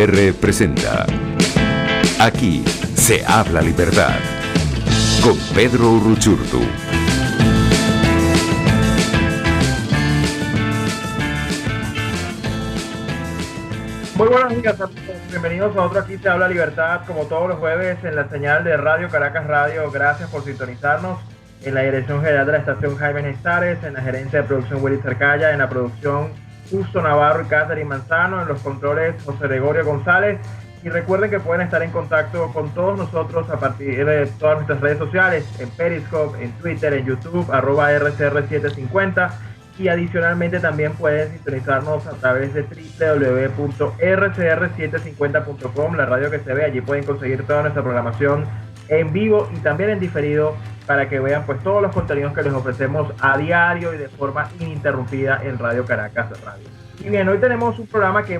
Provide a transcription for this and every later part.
UPR presenta Aquí se habla libertad con Pedro Uruchurtu. Muy buenos días a todos, bienvenidos a otro Aquí se habla libertad, como todos los jueves en la señal de Radio Caracas Radio. Gracias por sintonizarnos. En la dirección general de la estación Jaime Nestares, en la gerencia de producción Willy Cercaya, en la producción Justo Navarro y Catherine Manzano, en los controles José Gregorio González. Y recuerden que pueden estar en contacto con todos nosotros a partir de todas nuestras redes sociales, en Periscope, en Twitter, en YouTube, @RCR750. Y adicionalmente también pueden sintonizarnos a través de www.rcr750.com, la radio que se ve. Allí pueden conseguir toda nuestra programación en vivo y también en diferido para que vean pues todos los contenidos que les ofrecemos a diario y de forma ininterrumpida en Radio Caracas Radio. Y bien, hoy tenemos un programa al que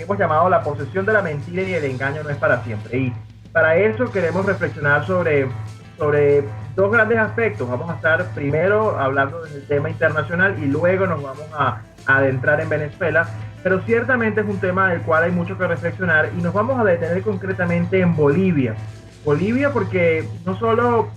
hemos llamado La posesión de la mentira y el engaño no es para siempre. Y para eso queremos reflexionar sobre dos grandes aspectos. Vamos a estar primero hablando del tema internacional y luego nos vamos a adentrar en Venezuela, pero ciertamente es un tema del cual hay mucho que reflexionar y nos vamos a detener concretamente en Bolivia. Bolivia porque no solo,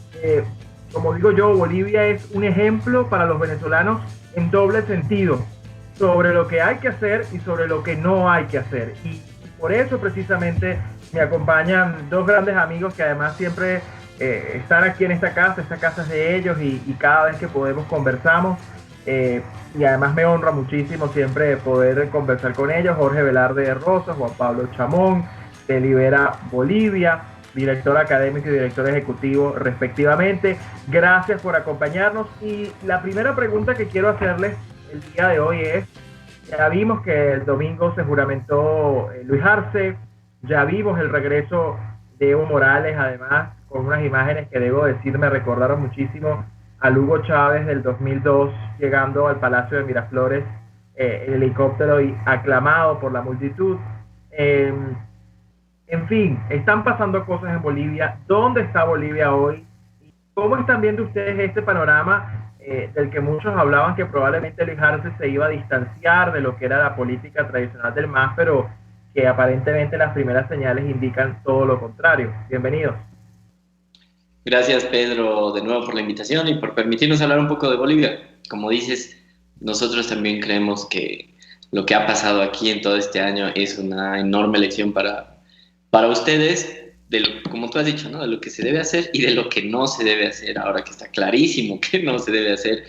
como digo yo, Bolivia es un ejemplo para los venezolanos en doble sentido, sobre lo que hay que hacer y sobre lo que no hay que hacer. Y por eso precisamente me acompañan dos grandes amigos que además siempre están aquí en esta casa es de ellos y cada vez que podemos conversamos, y además me honra muchísimo siempre poder conversar con ellos. Jorge Velarde Rosas, Juan Pablo Chamón, de Libera Bolivia, director académico y director ejecutivo respectivamente. Gracias por acompañarnos y la primera pregunta que quiero hacerles el día de hoy es: ya vimos que el domingo se juramentó Luis Arce, ya vimos el regreso de Evo Morales, además con unas imágenes que debo decir me recordaron muchísimo a Hugo Chávez del 2002 llegando al Palacio de Miraflores en helicóptero y aclamado por la multitud. En fin, están pasando cosas en Bolivia. ¿Dónde está Bolivia hoy? ¿Cómo están viendo ustedes este panorama del que muchos hablaban que probablemente Luis Arce se iba a distanciar de lo que era la política tradicional del MAS, pero que aparentemente las primeras señales indican todo lo contrario? Bienvenidos. Gracias, Pedro, de nuevo por la invitación y por permitirnos hablar un poco de Bolivia. Como dices, nosotros también creemos que lo que ha pasado aquí en todo este año es una enorme lección para ustedes, como tú has dicho, ¿no? De lo que se debe hacer y de lo que no se debe hacer, ahora que está clarísimo que no se debe hacer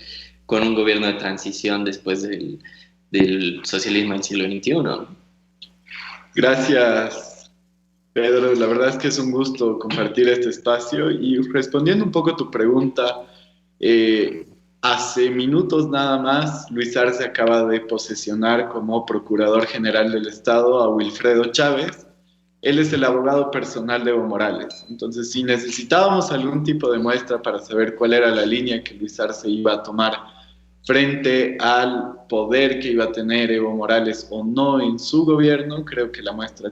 con un gobierno de transición después del socialismo del siglo XXI, ¿no? Gracias, Pedro. La verdad es que es un gusto compartir este espacio y respondiendo un poco a tu pregunta, hace minutos nada más Luis Arce acaba de posesionar como Procurador General del Estado a Wilfredo Chávez. Él es el abogado personal de Evo Morales. Entonces, si necesitábamos algún tipo de muestra para saber cuál era la línea que Luis Arce iba a tomar frente al poder que iba a tener Evo Morales o no en su gobierno, creo que la muestra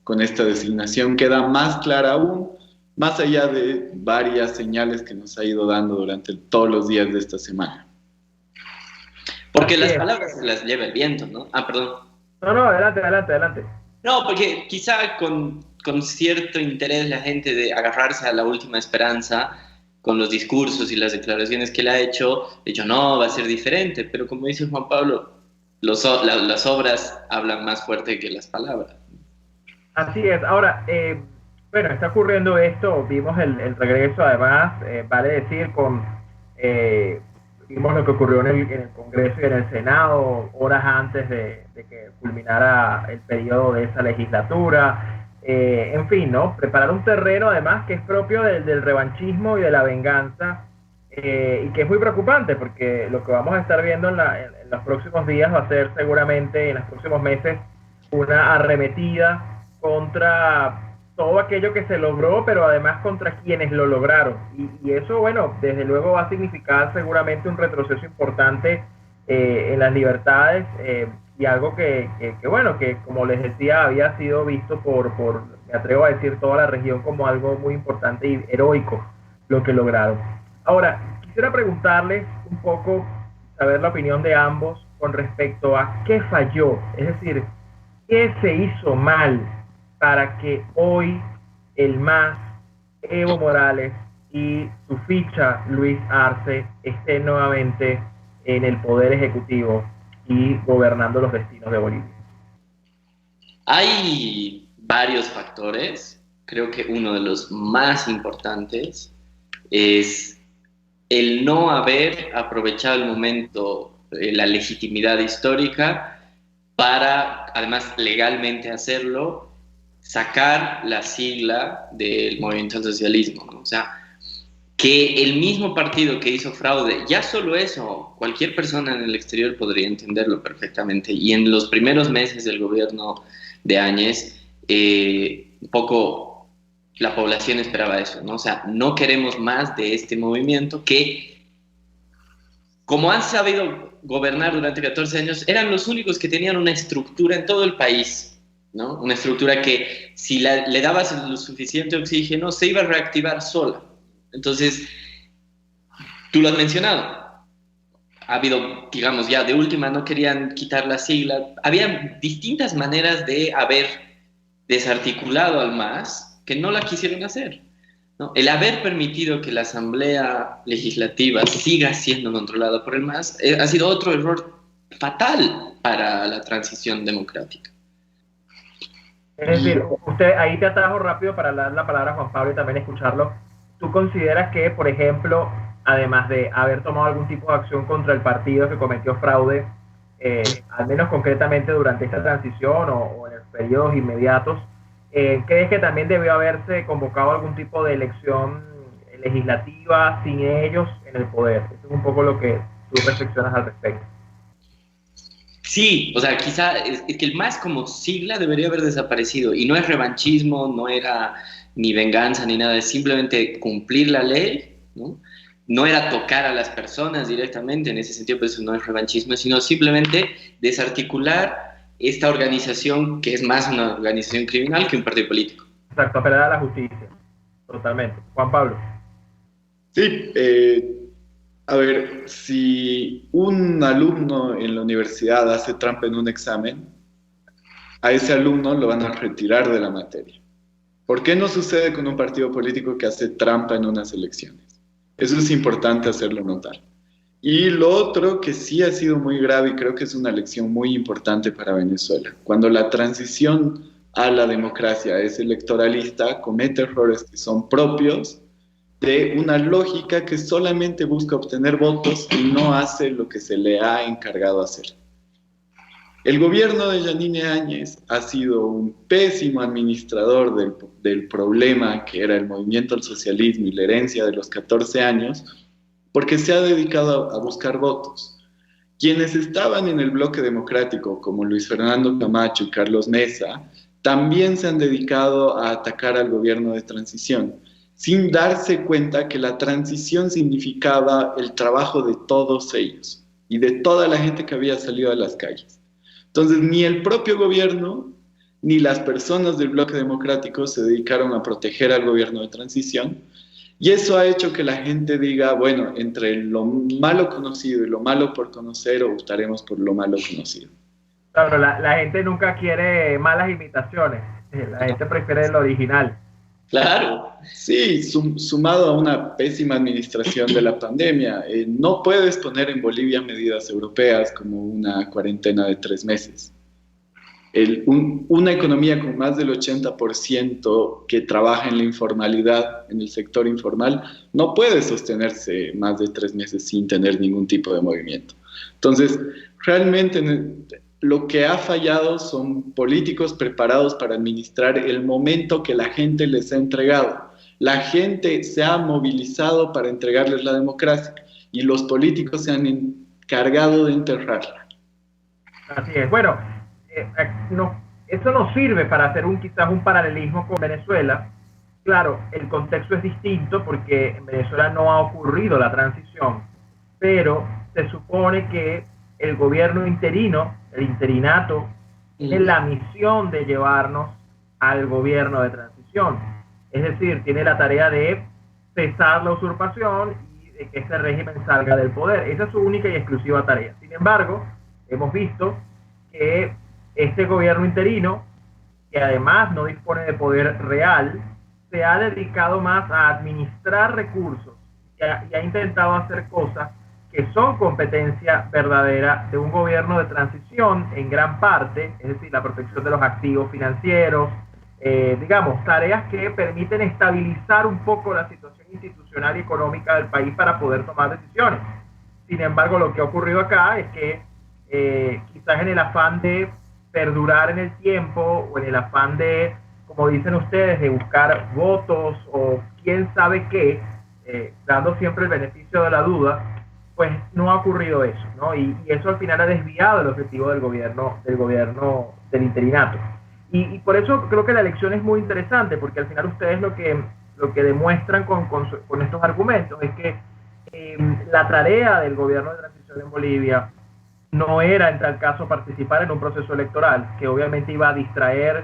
con esta designación queda más clara aún, más allá de varias señales que nos ha ido dando durante todos los días de esta semana. Porque las palabras se las lleva el viento, ¿no? Perdón. No, adelante. No, porque quizá con cierto interés la gente de agarrarse a la última esperanza con los discursos y las declaraciones que él ha hecho, no, va a ser diferente, pero como dice Juan Pablo, las obras hablan más fuerte que las palabras. Así es. Ahora, bueno, está ocurriendo esto, vimos el regreso, además, vale decir, vimos lo que ocurrió en el Congreso y en el Senado horas antes de que culminara el periodo de esa legislatura. En fin, ¿no? Preparar un terreno, además, que es propio del revanchismo y de la venganza, y que es muy preocupante, porque lo que vamos a estar viendo en los próximos días va a ser seguramente, en los próximos meses, una arremetida contra todo aquello que se logró, pero además contra quienes lo lograron. Y eso, bueno, desde luego va a significar seguramente un retroceso importante en las libertades, y algo que bueno, que como les decía, había sido visto por, me atrevo a decir, toda la región como algo muy importante y heroico lo que lograron. Ahora, quisiera preguntarles un poco, saber la opinión de ambos con respecto a qué falló, es decir, qué se hizo mal para que hoy el MAS, Evo Morales y su ficha Luis Arce estén nuevamente en el poder ejecutivo y gobernando los destinos de Bolivia? Hay varios factores. Creo que uno de los más importantes es el no haber aprovechado el momento, la legitimidad histórica para, además legalmente hacerlo, sacar la sigla del movimiento al socialismo, ¿no? O sea, que el mismo partido que hizo fraude, ya solo eso, cualquier persona en el exterior podría entenderlo perfectamente. Y en los primeros meses del gobierno de Áñez, un poco la población esperaba eso, ¿no? O sea, no queremos más de este movimiento que, como han sabido gobernar durante 14 años, eran los únicos que tenían una estructura en todo el país, ¿no? Una estructura que si le dabas lo suficiente oxígeno se iba a reactivar sola. Entonces, tú lo has mencionado. Ha habido, digamos, ya de última no querían quitar la sigla. Había distintas maneras de haber desarticulado al MAS que no la quisieron hacer, ¿no? El haber permitido que la Asamblea Legislativa siga siendo controlada por el MAS ha sido otro error fatal para la transición democrática. Es decir, usted ahí te atajo rápido para dar la palabra a Juan Pablo y también escucharlo. ¿Tú consideras que, por ejemplo, además de haber tomado algún tipo de acción contra el partido que cometió fraude, al menos concretamente durante esta transición o en los periodos inmediatos, crees que también debió haberse convocado algún tipo de elección legislativa sin ellos en el poder? Eso es un poco lo que tú reflexionas al respecto. Sí, o sea, quizá es que el MAS como sigla debería haber desaparecido, y no es revanchismo, no era ni venganza ni nada, es simplemente cumplir la ley, ¿no? No era tocar a las personas directamente, en ese sentido pues no es revanchismo, sino simplemente desarticular esta organización que es más una organización criminal que un partido político. Exacto, apelar a la justicia, totalmente. Juan Pablo. Sí, a ver, si un alumno en la universidad hace trampa en un examen, a ese alumno lo van a retirar de la materia. ¿Por qué no sucede con un partido político que hace trampa en unas elecciones? Eso es importante hacerlo notar. Y lo otro que sí ha sido muy grave y creo que es una lección muy importante para Venezuela. Cuando la transición a la democracia es electoralista, comete errores que son propios de una lógica que solamente busca obtener votos y no hace lo que se le ha encargado hacer. El gobierno de Yanine Áñez ha sido un pésimo administrador del problema que era el movimiento al socialismo y la herencia de los 14 años, porque se ha dedicado a buscar votos. Quienes estaban en el bloque democrático, como Luis Fernando Camacho y Carlos Mesa, también se han dedicado a atacar al gobierno de transición, sin darse cuenta que la transición significaba el trabajo de todos ellos y de toda la gente que había salido a las calles. Entonces, ni el propio gobierno ni las personas del bloque democrático se dedicaron a proteger al gobierno de transición, y eso ha hecho que la gente diga, bueno, entre lo malo conocido y lo malo por conocer, optaremos por lo malo conocido. Claro, la gente nunca quiere malas imitaciones, la gente prefiere el original. Claro. Sí, sumado a una pésima administración de la pandemia, no puedes poner en Bolivia medidas europeas como una cuarentena de 3 meses. Una economía con más del 80% que trabaja en la informalidad, en el sector informal, no puede sostenerse más de 3 meses sin tener ningún tipo de movimiento. Entonces, realmente lo que ha fallado son políticos preparados para administrar el momento que la gente les ha entregado. La gente se ha movilizado para entregarles la democracia y los políticos se han encargado de enterrarla. Así es. Bueno, esto nos sirve para hacer quizás un paralelismo con Venezuela. Claro, el contexto es distinto porque en Venezuela no ha ocurrido la transición, pero se supone que el gobierno interino, el interinato, tiene la misión de llevarnos al gobierno de transición. Es decir, tiene la tarea de cesar la usurpación y de que este régimen salga del poder. Esa es su única y exclusiva tarea. Sin embargo, hemos visto que este gobierno interino que además no dispone de poder real, se ha dedicado más a administrar recursos y ha intentado hacer cosas que son competencia verdadera de un gobierno de transición en gran parte, es decir, la protección de los activos financieros, digamos, tareas que permiten estabilizar un poco la situación institucional y económica del país para poder tomar decisiones. Sin embargo, lo que ha ocurrido acá es que quizás en el afán de perdurar en el tiempo o en el afán de, como dicen ustedes, de buscar votos o quién sabe qué, dando siempre el beneficio de la duda, pues no ha ocurrido eso, ¿no? Y eso al final ha desviado el objetivo del gobierno del interinato. Y por eso creo que la elección es muy interesante, porque al final ustedes lo que demuestran con estos argumentos es que la tarea del gobierno de transición en Bolivia no era, en tal caso, participar en un proceso electoral, que obviamente iba a distraer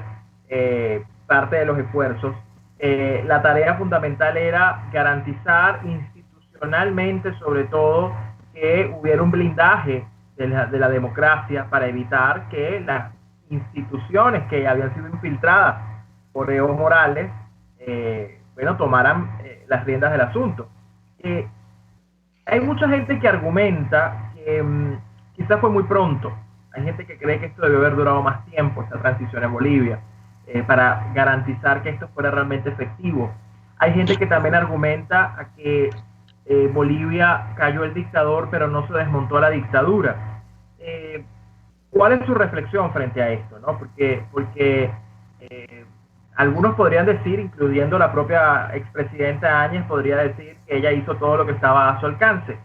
parte de los esfuerzos. La tarea fundamental era garantizar institucionalmente, sobre todo, que hubiera un blindaje de la democracia para evitar que las instituciones que habían sido infiltradas por Evo Morales, tomaran las riendas del asunto. Hay mucha gente que argumenta que quizás fue muy pronto. Hay gente que cree que esto debió haber durado más tiempo, esta transición en Bolivia, para garantizar que esto fuera realmente efectivo. Hay gente que también argumenta a que Bolivia cayó el dictador, pero no se desmontó la dictadura. ¿Cuál es su reflexión frente a esto, ¿no? Porque algunos podrían decir, incluyendo la propia expresidenta Áñez, podría decir que ella hizo todo lo que estaba a su alcance.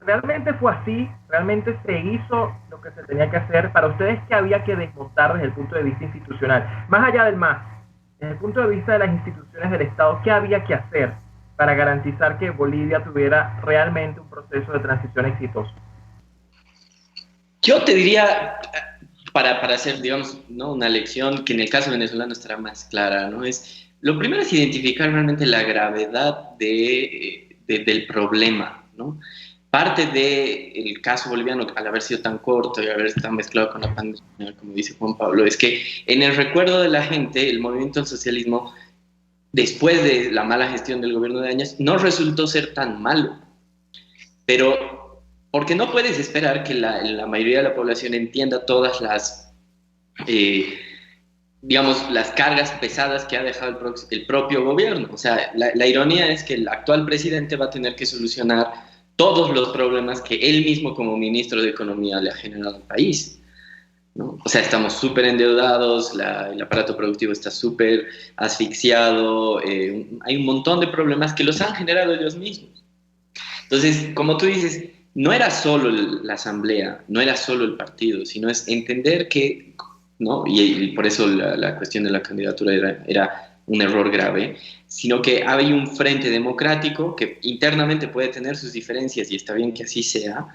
¿Realmente fue así? ¿Realmente se hizo lo que se tenía que hacer? Para ustedes, ¿qué había que desmontar desde el punto de vista institucional? Más allá del MAS, desde el punto de vista de las instituciones del Estado, ¿qué había que hacer para garantizar que Bolivia tuviera realmente un proceso de transición exitoso? Yo te diría, para hacer, digamos, ¿no?, una lección que en el caso venezolano estará más clara, ¿no? Lo primero es identificar realmente la gravedad del problema, ¿no? Parte del caso boliviano, al haber sido tan corto y haber estado mezclado con la pandemia, como dice Juan Pablo, es que en el recuerdo de la gente, el movimiento al socialismo, después de la mala gestión del gobierno de Áñez, no resultó ser tan malo. Pero porque no puedes esperar que la mayoría de la población entienda todas las, digamos, las cargas pesadas que ha dejado el propio gobierno. O sea, la ironía es que el actual presidente va a tener que solucionar todos los problemas que él mismo como ministro de Economía le ha generado al país, ¿no? O sea, estamos súper endeudados, el aparato productivo está súper asfixiado, hay un montón de problemas que los han generado ellos mismos. Entonces, como tú dices, no era solo la asamblea, no era solo el partido, sino es entender que, ¿no? Y por eso la cuestión de la candidatura era un error grave, sino que hay un frente democrático que internamente puede tener sus diferencias y está bien que así sea,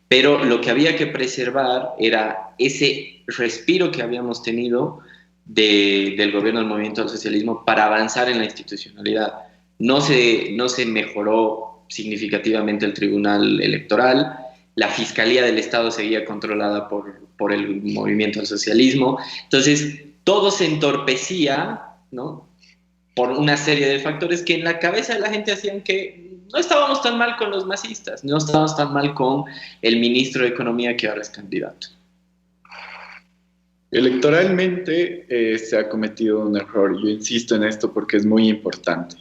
pero lo que había que preservar era ese respiro que habíamos tenido del gobierno del movimiento al socialismo para avanzar en la institucionalidad. No se mejoró significativamente el tribunal electoral, la fiscalía del Estado seguía controlada por el movimiento al socialismo, entonces todo se entorpecía, ¿no?, por una serie de factores que en la cabeza de la gente hacían que no estábamos tan mal con los masistas, no estábamos tan mal con el ministro de Economía que ahora es candidato. Electoralmente se ha cometido un error. Yo insisto en esto porque es muy importante.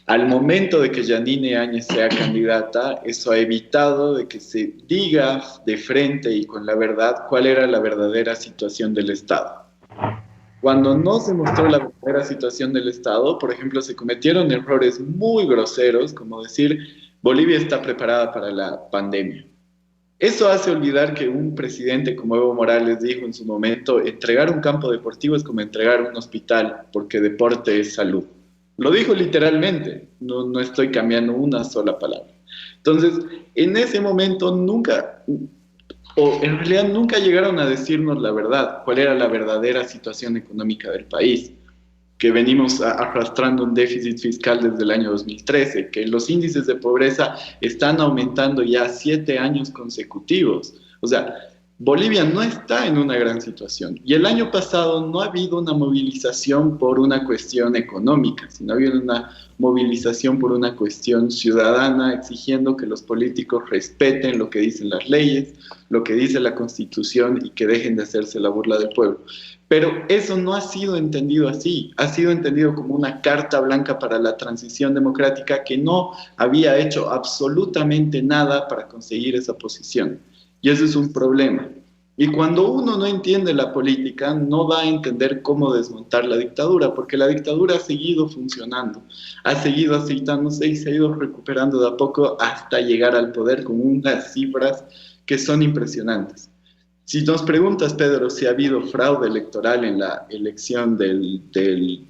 Al momento de que Yanine Áñez sea candidata, eso ha evitado de que se diga de frente y con la verdad cuál era la verdadera situación del Estado. Cuando no se mostró la verdadera situación del Estado, por ejemplo, se cometieron errores muy groseros, como decir, Bolivia está preparada para la pandemia. Eso hace olvidar que un presidente como Evo Morales dijo en su momento, entregar un campo deportivo es como entregar un hospital, porque deporte es salud. Lo dijo literalmente, no estoy cambiando una sola palabra. Entonces, en ese momento en realidad nunca llegaron a decirnos la verdad, cuál era la verdadera situación económica del país, que venimos arrastrando un déficit fiscal desde el año 2013, que los índices de pobreza están aumentando ya 7 años consecutivos. O sea, Bolivia no está en una gran situación. Y el año pasado no ha habido una movilización por una cuestión económica, sino ha habido una movilización por una cuestión ciudadana, exigiendo que los políticos respeten lo que dicen las leyes, lo que dice la Constitución y que dejen de hacerse la burla del pueblo. Pero eso no ha sido entendido así, ha sido entendido como una carta blanca para la transición democrática que no había hecho absolutamente nada para conseguir esa posición. Y ese es un problema. Y cuando uno no entiende la política, no va a entender cómo desmontar la dictadura, porque la dictadura ha seguido funcionando, ha seguido aceitándose y se ha ido recuperando de a poco hasta llegar al poder con unas cifras que son impresionantes. Si nos preguntas, Pedro, si ha habido fraude electoral en la elección de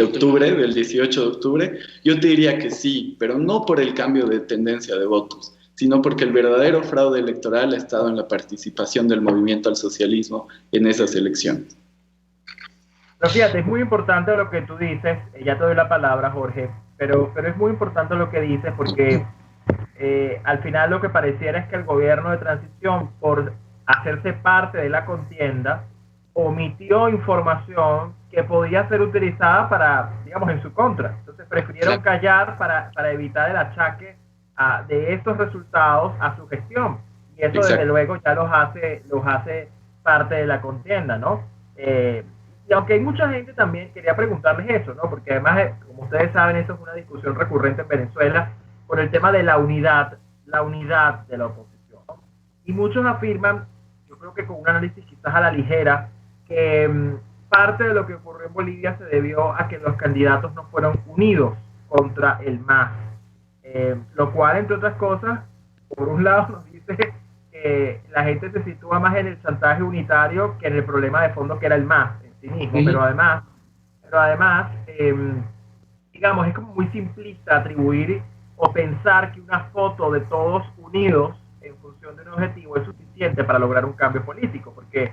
octubre, del 18 de octubre, yo te diría que sí, pero no por el cambio de tendencia de votos, sino porque el verdadero fraude electoral ha estado en la participación del movimiento al socialismo en esas elecciones. Pero fíjate, es muy importante lo que tú dices, ya te doy la palabra, Jorge, pero es muy importante lo que dices porque al final lo que pareciera es que el gobierno de transición, por hacerse parte de la contienda, omitió información que podía ser utilizada para, digamos, en su contra. Entonces prefirieron callar para evitar el achaque de estos resultados a su gestión. Y eso, exacto, desde luego ya los hace parte de la contienda, ¿no? Y aunque hay mucha gente también, quería preguntarles eso, ¿no? Porque además, como ustedes saben, eso es una discusión recurrente en Venezuela por el tema de la unidad de la oposición, ¿no? Y muchos afirman, yo creo que con un análisis quizás a la ligera, que parte de lo que ocurrió en Bolivia se debió a que los candidatos no fueron unidos contra el MAS. Lo cual, entre otras cosas, por un lado nos dice que la gente se sitúa más en el chantaje unitario que en el problema de fondo que era el MAS en sí mismo, pero además digamos, es como muy simplista atribuir o pensar que una foto de todos unidos en función de un objetivo es suficiente para lograr un cambio político, porque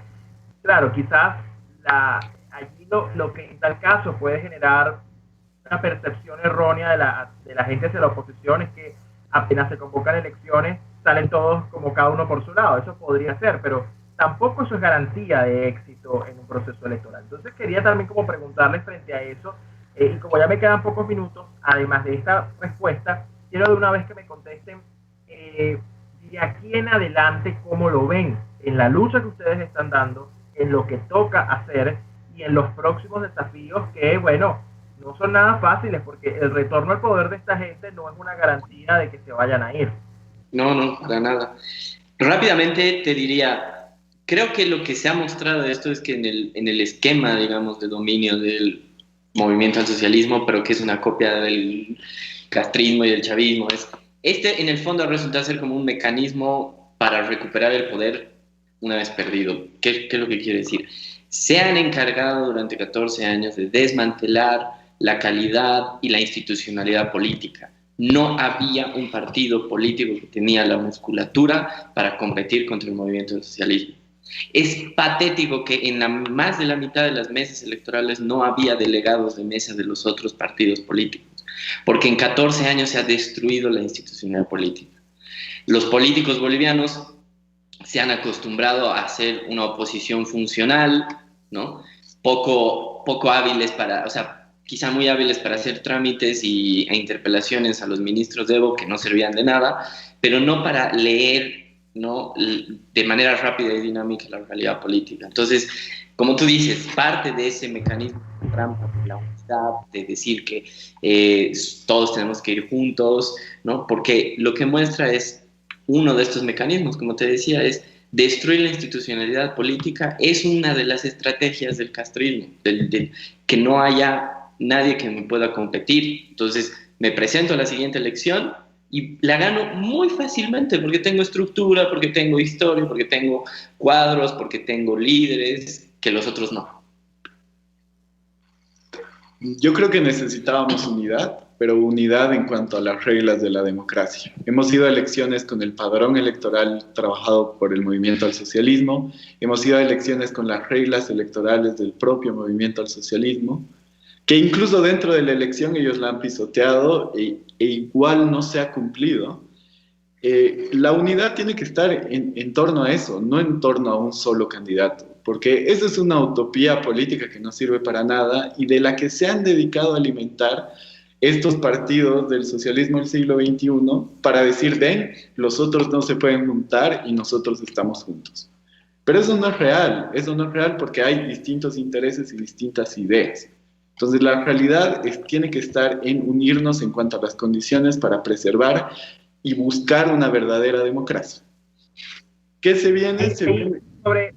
claro, quizás allí lo que en tal caso puede generar una percepción errónea de la gente hacia la oposición es que apenas se convocan elecciones salen todos como cada uno por su lado. Eso podría ser, pero tampoco eso es garantía de éxito en un proceso electoral. Entonces quería también como preguntarles frente a eso, y como ya me quedan pocos minutos, además de esta respuesta, quiero de una vez que me contesten de aquí en adelante cómo lo ven en la lucha que ustedes están dando, en lo que toca hacer y en los próximos desafíos que, bueno, no son nada fáciles, porque el retorno al poder de esta gente no es una garantía de que se vayan a ir. No, para nada. Rápidamente te diría, creo que lo que se ha mostrado de esto es que en el esquema, digamos, de dominio del movimiento al socialismo, pero que es una copia del castrismo y del chavismo, en el fondo resulta ser como un mecanismo para recuperar el poder una vez perdido. ¿Qué es lo que quiere decir? Se han encargado durante 14 años de desmantelar la calidad y la institucionalidad política. No había un partido político que tenía la musculatura para competir contra el movimiento del socialismo. Es patético que en más de la mitad de las mesas electorales no había delegados de mesa de los otros partidos políticos, porque en 14 años se ha destruido la institucionalidad política. Los políticos bolivianos se han acostumbrado a hacer una oposición funcional, ¿no? Poco hábiles para, o sea, quizá muy hábiles para hacer trámites e interpelaciones a los ministros de Evo que no servían de nada, pero no para leer, ¿no?, de manera rápida y dinámica la realidad política. Entonces, como tú dices, parte de ese mecanismo de trampa, de la unidad, de decir que todos tenemos que ir juntos, ¿no? Porque lo que muestra es uno de estos mecanismos, como te decía, es destruir la institucionalidad política. Es una de las estrategias del castrismo, que no haya nadie que me pueda competir. Entonces me presento a la siguiente elección y la gano muy fácilmente porque tengo estructura, porque tengo historia, porque tengo cuadros, porque tengo líderes que los otros no. Yo creo que necesitábamos unidad, pero unidad en cuanto a las reglas de la democracia. Hemos ido a elecciones con el padrón electoral trabajado por el movimiento al socialismo, hemos ido a elecciones con las reglas electorales del propio movimiento al socialismo, que incluso dentro de la elección ellos la han pisoteado e igual no se ha cumplido. La unidad tiene que estar en torno a eso, no en torno a un solo candidato, porque esa es una utopía política que no sirve para nada y de la que se han dedicado a alimentar estos partidos del socialismo del siglo XXI para decir, ven, los otros no se pueden juntar y nosotros estamos juntos. Pero eso no es real porque hay distintos intereses y distintas ideas. Entonces la realidad tiene que estar en unirnos en cuanto a las condiciones para preservar y buscar una verdadera democracia. ¿Qué se viene? Sobre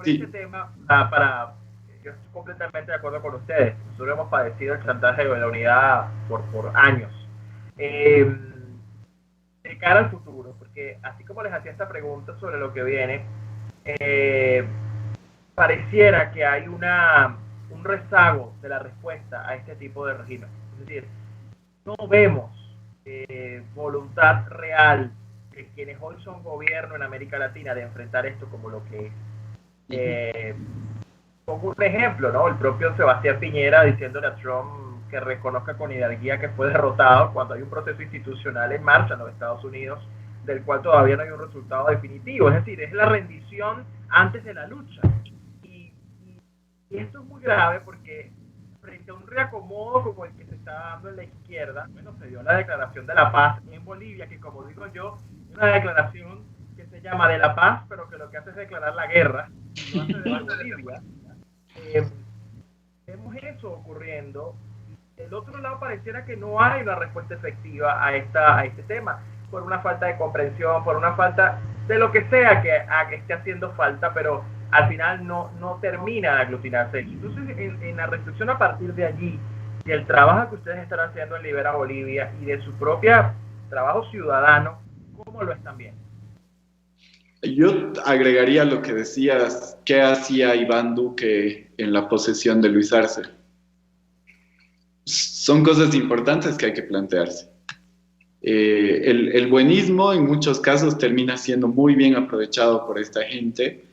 Sí. este tema, yo estoy completamente de acuerdo con ustedes. Nosotros hemos padecido el chantaje de la unidad por años. De cara al futuro, porque así como les hacía esta pregunta sobre lo que viene, pareciera que hay un rezago de la respuesta a este tipo de régimen. Es decir, no vemos voluntad real de quienes hoy son gobierno en América Latina de enfrentar esto como lo que es. Pongo un ejemplo, ¿no? El propio Sebastián Piñera diciéndole a Trump que reconozca con hidalguía que fue derrotado cuando hay un proceso institucional en marcha en los Estados Unidos del cual todavía no hay un resultado definitivo. Es decir, es la rendición antes de la lucha. Y esto es muy grave porque frente a un reacomodo como el que se está dando en la izquierda, bueno, se dio la declaración de la paz en Bolivia, que como digo yo, es una declaración que se llama de la paz, pero que lo que hace es declarar la guerra, y lo hace de Bolivia. Vemos eso ocurriendo. Del otro lado pareciera que no hay una respuesta efectiva a este tema, por una falta de comprensión, por una falta de lo que sea que esté haciendo falta, pero al final no termina de aglutinarse. Entonces, en la reflexión a partir de allí, del trabajo que ustedes están haciendo en Libera Bolivia y de su propio trabajo ciudadano, ¿cómo lo están viendo? Yo agregaría lo que decías, ¿qué hacía Iván Duque en la posesión de Luis Arce? Son cosas importantes que hay que plantearse. El buenismo en muchos casos termina siendo muy bien aprovechado por esta gente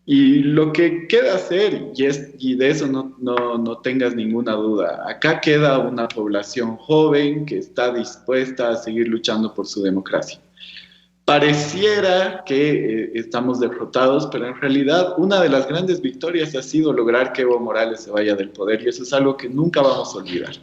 y lo que queda hacer, y de eso no tengas ninguna duda, acá queda una población joven que está dispuesta a seguir luchando por su democracia. Pareciera que estamos derrotados, pero en realidad una de las grandes victorias ha sido lograr que Evo Morales se vaya del poder y eso es algo que nunca vamos a olvidar.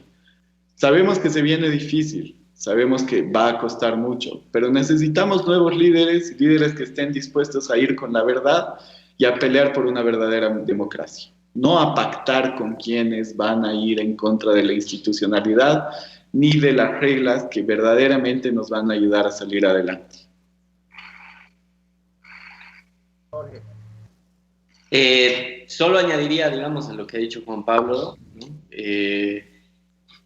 Sabemos que se viene difícil, sabemos que va a costar mucho, pero necesitamos nuevos líderes que estén dispuestos a ir con la verdad y a pelear por una verdadera democracia. No a pactar con quienes van a ir en contra de la institucionalidad ni de las reglas que verdaderamente nos van a ayudar a salir adelante. Solo añadiría, digamos, a lo que ha dicho Juan Pablo, ¿no? Que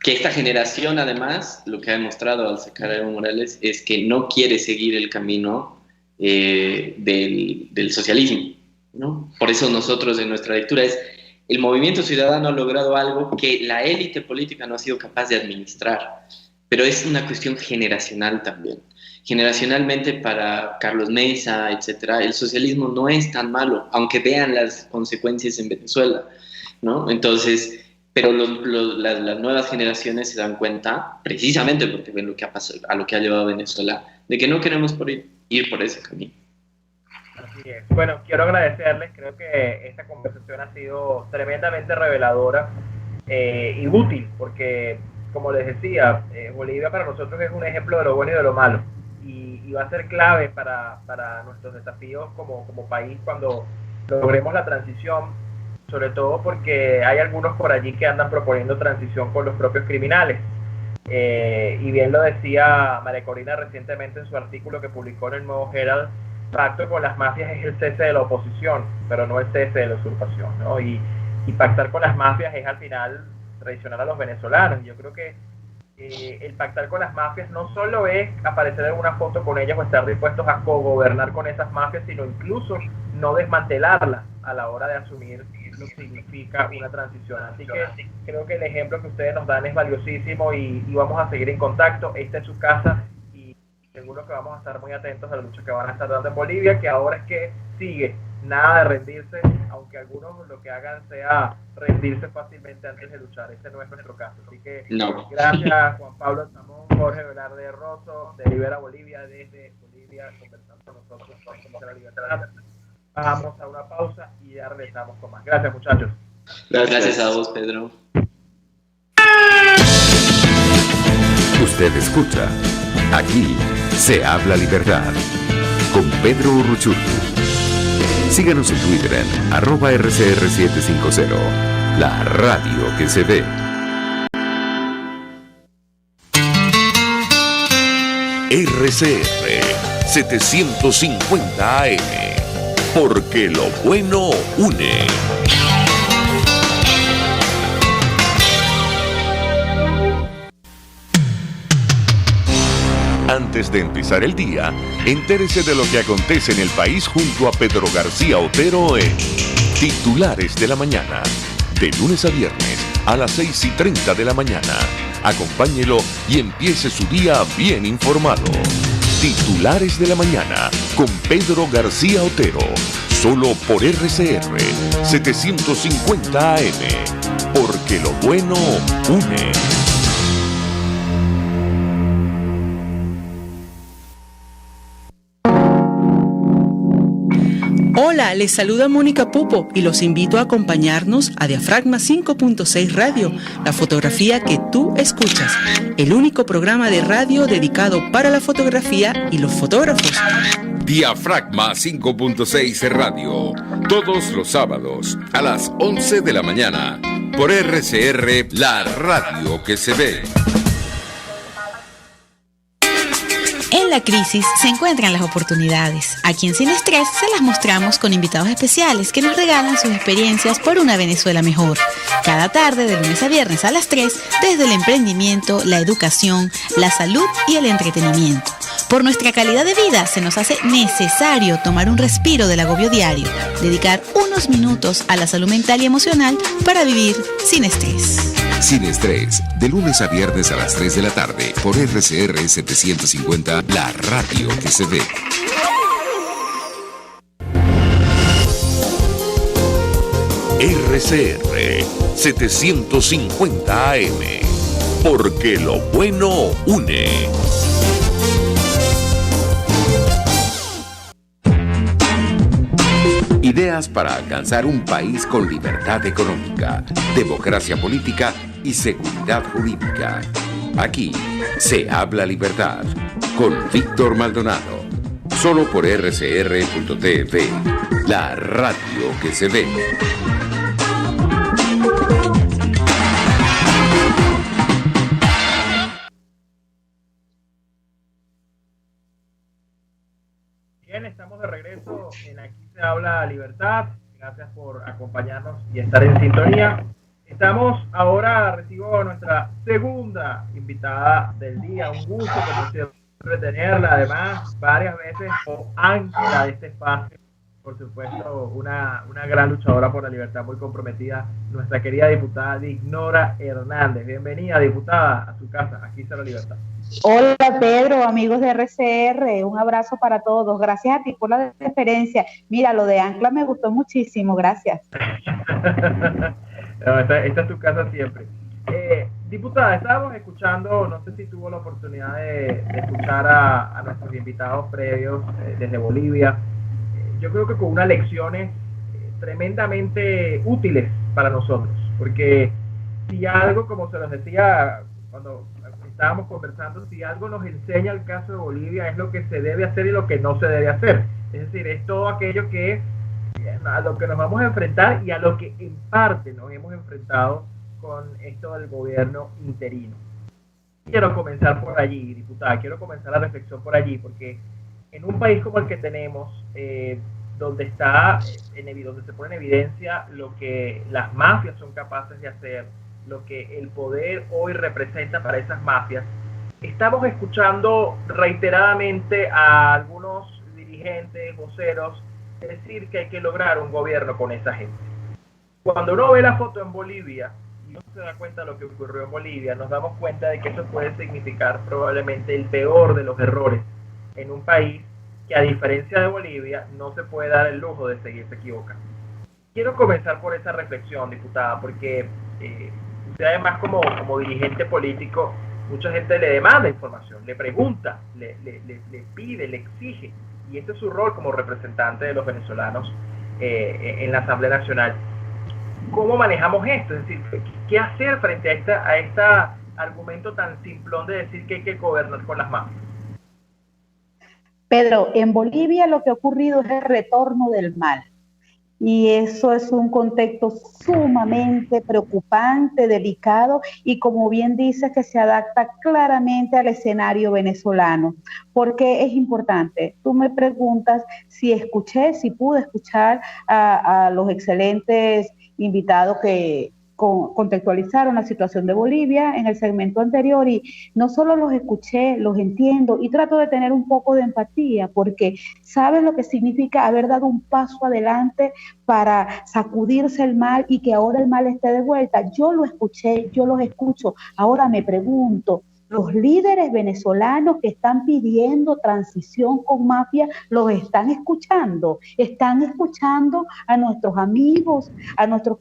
esta generación, además, lo que ha demostrado al sacar a Evo Morales es que no quiere seguir el camino del socialismo, ¿no? Por eso nosotros en nuestra lectura el movimiento ciudadano ha logrado algo que la élite política no ha sido capaz de administrar, pero es una cuestión generacional también. Generacionalmente para Carlos Mesa, etcétera, el socialismo no es tan malo, aunque vean las consecuencias en Venezuela, ¿no? Entonces, pero las nuevas generaciones se dan cuenta, precisamente porque ven lo que ha pasado, a lo que ha llevado a Venezuela, de que no queremos ir por ese camino. Así es. Bueno, quiero agradecerles, creo que esta conversación ha sido tremendamente reveladora y útil, porque, como les decía, Bolivia para nosotros es un ejemplo de lo bueno y de lo malo. Y va a ser clave para nuestros desafíos como país cuando logremos la transición, sobre todo porque hay algunos por allí que andan proponiendo transición con los propios criminales. Y bien lo decía María Corina recientemente en su artículo que publicó en el Nuevo Herald, pacto con las mafias es el cese de la oposición, pero no el cese de la usurpación, ¿no? Y pactar con las mafias es al final traicionar a los venezolanos. Yo creo que el pactar con las mafias no solo es aparecer en una foto con ellas o estar dispuestos a cogobernar con esas mafias, sino incluso no desmantelarlas a la hora de asumir lo que significa una transición. Así que creo que el ejemplo que ustedes nos dan es valiosísimo y vamos a seguir en contacto. Esta es su casa y seguro que vamos a estar muy atentos a la lucha que van a estar dando en Bolivia, que ahora es que sigue nada de rendirse, aunque algunos lo que hagan sea rendirse fácilmente antes de luchar. Ese no es nuestro caso. Así que No. gracias Juan Pablo Samón, Jorge Velarde Rosso, de Libera Bolivia, desde Bolivia, conversando con nosotros con la libertad. Vamos a una pausa y ya regresamos con más. Gracias, muchachos. Gracias a vos, Pedro. Usted escucha, aquí se habla libertad, con Pedro Urruchurtu. Síganos en Twitter en @RCR750, la radio que se ve. RCR 750 AM, porque lo bueno une. Antes de empezar el día, entérese de lo que acontece en el país junto a Pedro García Otero en Titulares de la Mañana, de lunes a viernes a las 6:30 de la mañana. Acompáñelo y empiece su día bien informado. Titulares de la Mañana con Pedro García Otero, solo por RCR 750 AM, porque lo bueno une. Hola, les saluda Mónica Pupo y los invito a acompañarnos a Diafragma 5.6 Radio, la fotografía que tú escuchas, el único programa de radio dedicado para la fotografía y los fotógrafos. Diafragma 5.6 Radio, todos los sábados a las 11 de la mañana, por RCR, la radio que se ve. En la crisis se encuentran las oportunidades. Aquí en Sin Estrés se las mostramos con invitados especiales que nos regalan sus experiencias por una Venezuela mejor. Cada tarde, de lunes a viernes a las 3, desde el emprendimiento, la educación, la salud y el entretenimiento. Por nuestra calidad de vida se nos hace necesario tomar un respiro del agobio diario, dedicar unos minutos a la salud mental y emocional para vivir sin estrés. Sin Estrés, de lunes a viernes a las 3 de la tarde, por RCR 750, la radio que se ve. RCR 750 AM, porque lo bueno une. Ideas para alcanzar un país con libertad económica, democracia política y seguridad jurídica. Aquí se habla libertad, con Víctor Maldonado. Solo por rcr.tv, la radio que se ve. Bien, estamos de regreso en Aquí se habla libertad. Gracias por acompañarnos y estar en sintonía. Recibo a nuestra segunda invitada del día. Un gusto, como siempre, tenerla. Además, varias veces como ancla de este espacio. Por supuesto, una gran luchadora por la libertad, muy comprometida, nuestra querida diputada Dignora Hernández. Bienvenida, diputada, a su casa. Aquí se habla libertad. Hola Pedro, amigos de RCR, un abrazo para todos. Gracias a ti por la deferencia. Mira, lo de ancla me gustó muchísimo, gracias. No, esta es tu casa siempre. Diputada, estábamos escuchando, no sé si tuvo la oportunidad de escuchar a nuestros invitados previos desde Bolivia. Yo creo que con unas lecciones tremendamente útiles para nosotros, porque si algo, como se los decía cuando estábamos conversando, si algo nos enseña el caso de Bolivia es lo que se debe hacer y lo que no se debe hacer. Es decir, es todo aquello que a lo que nos vamos a enfrentar y a lo que en parte nos hemos enfrentado con esto del gobierno interino. Quiero comenzar por allí, diputada, quiero comenzar la reflexión por allí, porque en un país como el que tenemos, donde se pone en evidencia lo que las mafias son capaces de hacer, lo que el poder hoy representa para esas mafias, estamos escuchando reiteradamente a algunos dirigentes, voceros, decir que hay que lograr un gobierno con esa gente. Cuando uno ve la foto en Bolivia y uno se da cuenta de lo que ocurrió en Bolivia, nos damos cuenta de que eso puede significar probablemente el peor de los errores en un país que a diferencia de Bolivia no se puede dar el lujo de seguirse equivocando. Quiero comenzar por esa reflexión, diputada, porque usted además como dirigente político, mucha gente le demanda información, le pregunta, le pide, le exige, y este es su rol como representante de los venezolanos en la Asamblea Nacional. ¿Cómo manejamos esto? Es decir, ¿qué hacer frente a este argumento tan simplón de decir que hay que gobernar con las mafias? Pedro, en Bolivia lo que ha ocurrido es el retorno del mal. Y eso es un contexto sumamente preocupante, delicado y, como bien dices, que se adapta claramente al escenario venezolano. Porque es importante. Tú me preguntas si pude escuchar a los excelentes invitados que contextualizaron la situación de Bolivia en el segmento anterior, y no solo los escuché, los entiendo y trato de tener un poco de empatía, porque sabes lo que significa haber dado un paso adelante para sacudirse el mal y que ahora el mal esté de vuelta. Yo lo escuché, yo los escucho. Ahora me pregunto, los líderes venezolanos que están pidiendo transición con mafia, ¿los están escuchando? ¿Están escuchando a nuestros amigos, a nuestros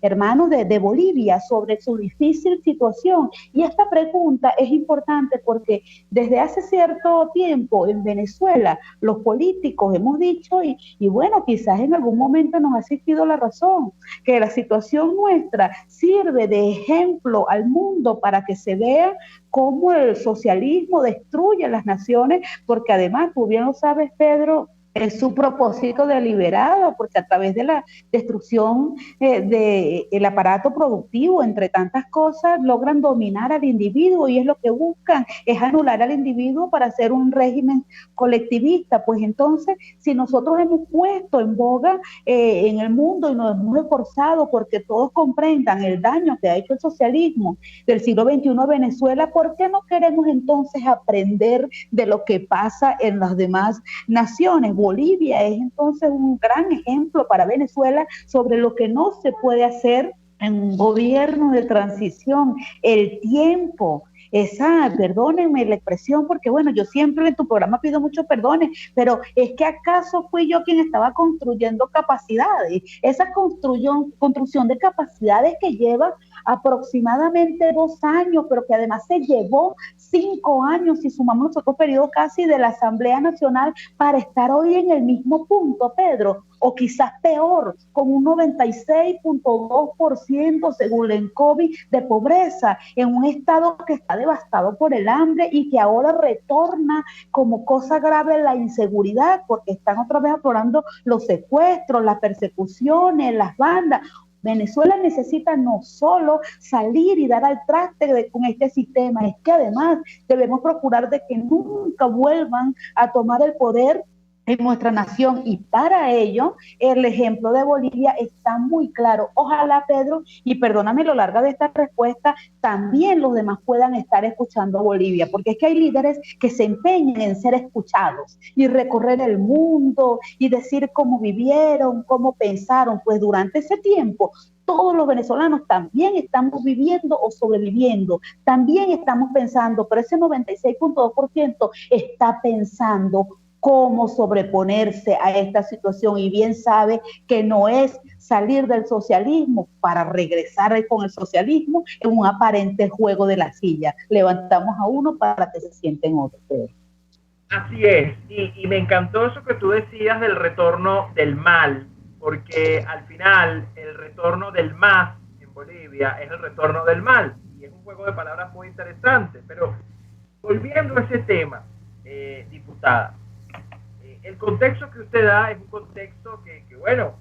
hermanos de Bolivia sobre su difícil situación? Y esta pregunta es importante porque desde hace cierto tiempo en Venezuela los políticos hemos dicho, y bueno, quizás en algún momento nos ha asistido la razón, que la situación nuestra sirve de ejemplo al mundo para que se vea cómo el socialismo destruye las naciones, porque además, tú bien lo sabes, Pedro, es su propósito deliberado, porque a través de la destrucción del aparato productivo, entre tantas cosas, logran dominar al individuo, y es lo que buscan, es anular al individuo para hacer un régimen colectivista. Pues entonces, si nosotros hemos puesto en boga en el mundo y nos hemos esforzado porque todos comprendan el daño que ha hecho el socialismo del siglo XXI a Venezuela, ¿por qué no queremos entonces aprender de lo que pasa en las demás naciones? Bolivia es entonces un gran ejemplo para Venezuela sobre lo que no se puede hacer en un gobierno de transición. El tiempo, perdónenme la expresión, porque bueno, yo siempre en tu programa pido muchos perdones, pero es que acaso fui yo quien estaba construyendo capacidades, esa construcción de capacidades que lleva aproximadamente 2 años, pero que además se llevó 5 años, si sumamos los otros periodos casi de la Asamblea Nacional, para estar hoy en el mismo punto, Pedro, o quizás peor, con un 96.2% según la ENCOVI de pobreza, en un estado que está devastado por el hambre y que ahora retorna como cosa grave la inseguridad, porque están otra vez aflorando los secuestros, las persecuciones, las bandas. Venezuela necesita no solo salir y dar al traste con este sistema, es que además debemos procurar de que nunca vuelvan a tomar el poder en nuestra nación, y para ello el ejemplo de Bolivia está muy claro. Ojalá, Pedro, y perdóname lo larga de esta respuesta, también los demás puedan estar escuchando a Bolivia, porque es que hay líderes que se empeñan en ser escuchados y recorrer el mundo y decir cómo vivieron, cómo pensaron. Pues durante ese tiempo todos los venezolanos también estamos viviendo o sobreviviendo, también estamos pensando, pero ese 96.2% está pensando cómo sobreponerse a esta situación, y bien sabe que no es salir del socialismo para regresar con el socialismo en un aparente juego de la silla. Levantamos a uno para que se sienten otros. Así es, y me encantó eso que tú decías del retorno del mal, porque al final el retorno del más en Bolivia es el retorno del mal, y es un juego de palabras muy interesante. Pero volviendo a ese tema, diputada, el contexto que usted da es un contexto que bueno,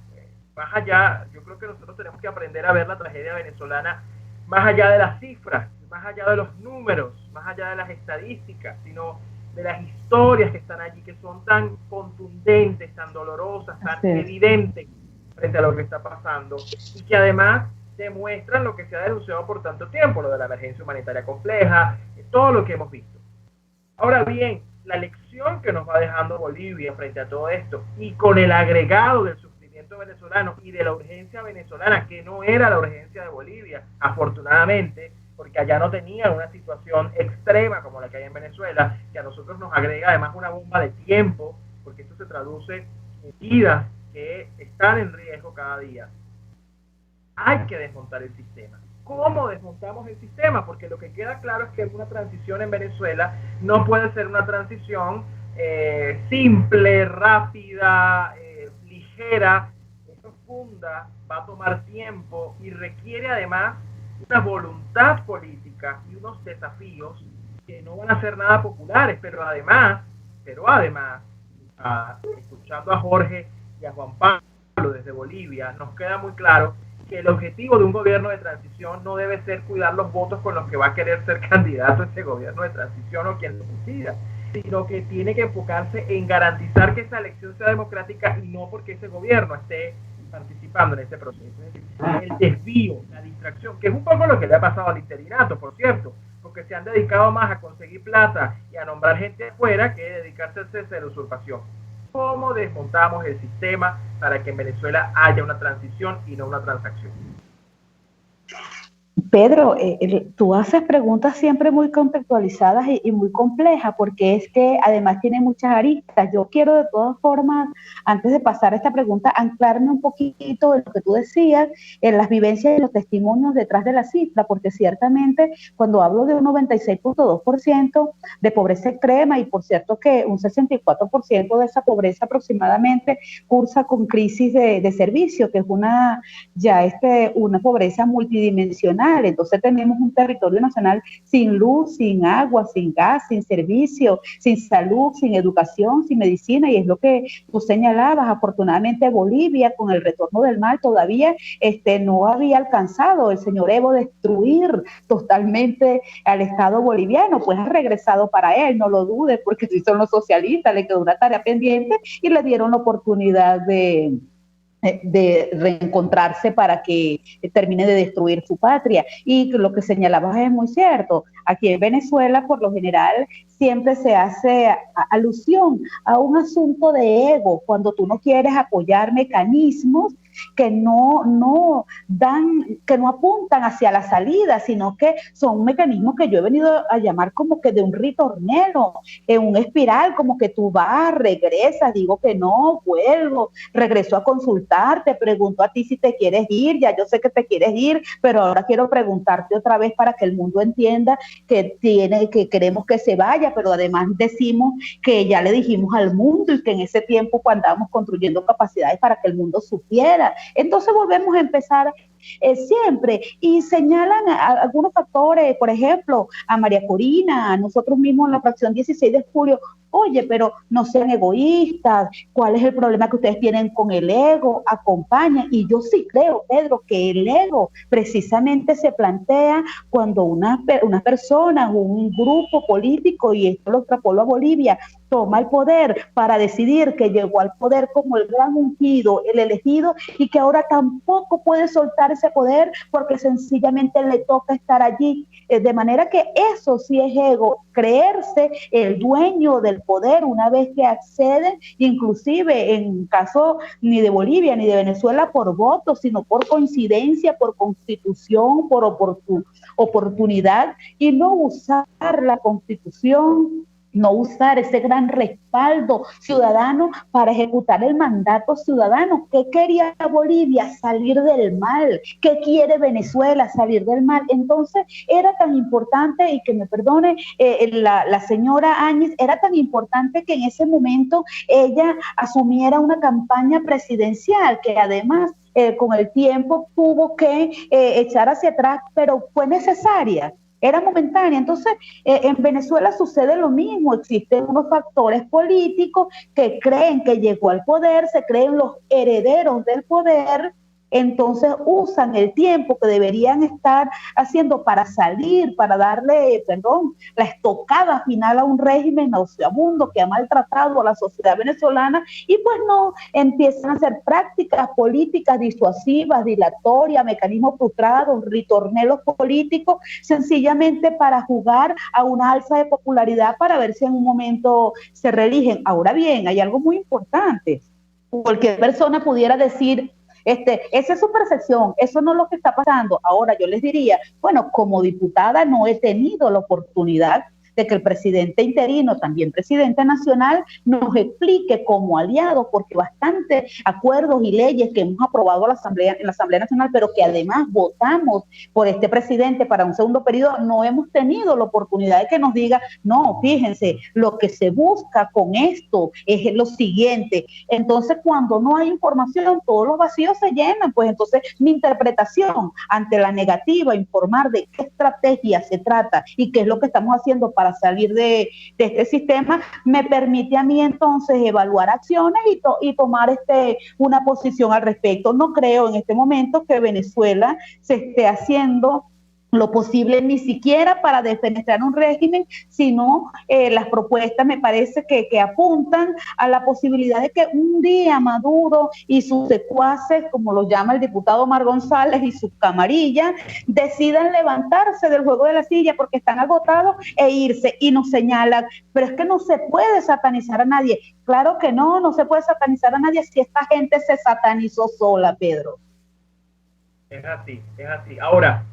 más allá, yo creo que nosotros tenemos que aprender a ver la tragedia venezolana más allá de las cifras, más allá de los números, más allá de las estadísticas, sino de las historias que están allí, que son tan contundentes, tan dolorosas, tan evidentes frente a lo que está pasando, y que además demuestran lo que se ha denunciado por tanto tiempo, lo de la emergencia humanitaria compleja, todo lo que hemos visto. Ahora bien, la lección que nos va dejando Bolivia frente a todo esto, y con el agregado del sufrimiento venezolano y de la urgencia venezolana, que no era la urgencia de Bolivia, afortunadamente, porque allá no tenían una situación extrema como la que hay en Venezuela, que a nosotros nos agrega además una bomba de tiempo, porque esto se traduce en vidas que están en riesgo cada día. Hay que desmontar el sistema. ¿Cómo desmontamos el sistema? Porque lo que queda claro es que una transición en Venezuela no puede ser una transición simple, rápida, ligera, profunda, va a tomar tiempo y requiere además una voluntad política y unos desafíos que no van a ser nada populares, pero además, escuchando a Jorge y a Juan Pablo desde Bolivia, nos queda muy claro que el objetivo de un gobierno de transición no debe ser cuidar los votos con los que va a querer ser candidato a ese gobierno de transición o quien lo decida, sino que tiene que enfocarse en garantizar que esa elección sea democrática y no porque ese gobierno esté participando en ese proceso. Es decir, el desvío, la distracción, que es un poco lo que le ha pasado al interinato, por cierto, porque se han dedicado más a conseguir plata y a nombrar gente afuera que dedicarse al cese de la usurpación. ¿Cómo desmontamos el sistema para que en Venezuela haya una transición y no una transacción? Pedro, tú haces preguntas siempre muy contextualizadas y muy complejas, porque es que además tiene muchas aristas. Yo quiero de todas formas, antes de pasar a esta pregunta, anclarme un poquito en lo que tú decías, en las vivencias y los testimonios detrás de la cifra, porque ciertamente cuando hablo de un 96.2% de pobreza extrema, y por cierto que un 64% de esa pobreza aproximadamente cursa con crisis de servicio, que es una pobreza multidimensional. Entonces tenemos un territorio nacional sin luz, sin agua, sin gas, sin servicio, sin salud, sin educación, sin medicina, y es lo que tú señalabas. Afortunadamente Bolivia, con el retorno del mar, todavía no había alcanzado el señor Evo destruir totalmente al Estado boliviano, pues ha regresado para él, no lo dudes, porque si son los socialistas, le quedó una tarea pendiente y le dieron la oportunidad de reencontrarse para que termine de destruir su patria. Y lo que señalabas es muy cierto. Aquí en Venezuela, por lo general, siempre se hace alusión a un asunto de ego, cuando tú no quieres apoyar mecanismos que no apuntan hacia la salida, sino que son mecanismos que yo he venido a llamar como que de un ritornelo, en un espiral, como que tú vas, regresas, digo que no, vuelvo, regreso a consultarte, pregunto a ti si te quieres ir, ya yo sé que te quieres ir, pero ahora quiero preguntarte otra vez para que el mundo entienda que queremos que se vaya, pero además decimos que ya le dijimos al mundo y que en ese tiempo cuando estábamos construyendo capacidades para que el mundo supiera. Entonces volvemos a empezar siempre, y señalan algunos factores, por ejemplo, a María Corina, a nosotros mismos en la fracción 16 de julio, oye, pero no sean egoístas, ¿cuál es el problema que ustedes tienen con el ego? Acompañan, y yo sí creo, Pedro, que el ego precisamente se plantea cuando una persona o un grupo político, y esto lo extrapolo a Bolivia, toma el poder para decidir que llegó al poder como el gran ungido, el elegido, y que ahora tampoco puede soltar ese poder porque sencillamente le toca estar allí. De manera que eso sí es ego, creerse el dueño del poder una vez que acceden, inclusive en caso ni de Bolivia ni de Venezuela por voto, sino por coincidencia, por constitución, por oportunidad, y no usar la constitución, no usar ese gran respaldo ciudadano para ejecutar el mandato ciudadano. ¿Qué quería Bolivia? Salir del mal. ¿Qué quiere Venezuela? Salir del mal. Entonces era tan importante, y que me perdone la señora Áñez, era tan importante que en ese momento ella asumiera una campaña presidencial que además con el tiempo tuvo que echar hacia atrás, pero fue necesaria. Era momentánea. Entonces, en Venezuela sucede lo mismo. Existen unos factores políticos que creen que llegó al poder, se creen los herederos del poder, entonces usan el tiempo que deberían estar haciendo para salir, para darle, la estocada final a un régimen nauseabundo que ha maltratado a la sociedad venezolana, y pues no, empiezan a hacer prácticas políticas disuasivas, dilatorias, mecanismos frustrados, ritornelos políticos, sencillamente para jugar a una alza de popularidad para ver si en un momento se reeligen. Ahora bien, hay algo muy importante. Cualquier persona pudiera decir, esa es su percepción, eso no es lo que está pasando. Ahora yo les diría, bueno, como diputada no he tenido la oportunidad de que el presidente interino, también presidente nacional, nos explique como aliado, porque bastantes acuerdos y leyes que hemos aprobado en la Asamblea Nacional, pero que además votamos por este presidente para un segundo periodo, no hemos tenido la oportunidad de que nos diga, no, fíjense, lo que se busca con esto es lo siguiente. Entonces, cuando no hay información, todos los vacíos se llenan. Pues entonces mi interpretación ante la negativa a informar de qué estrategia se trata y qué es lo que estamos haciendo para salir de este sistema, me permite a mí entonces evaluar acciones y tomar una posición al respecto. No creo en este momento que Venezuela se esté haciendo lo posible ni siquiera para defenestrar un régimen, sino las propuestas me parece que apuntan a la posibilidad de que un día Maduro y sus secuaces, como lo llama el diputado Omar González, y sus camarillas, decidan levantarse del juego de la silla porque están agotados e irse, y nos señalan, pero es que no se puede satanizar a nadie. Claro que no se puede satanizar a nadie si esta gente se satanizó sola, Pedro. Es así. Ahora,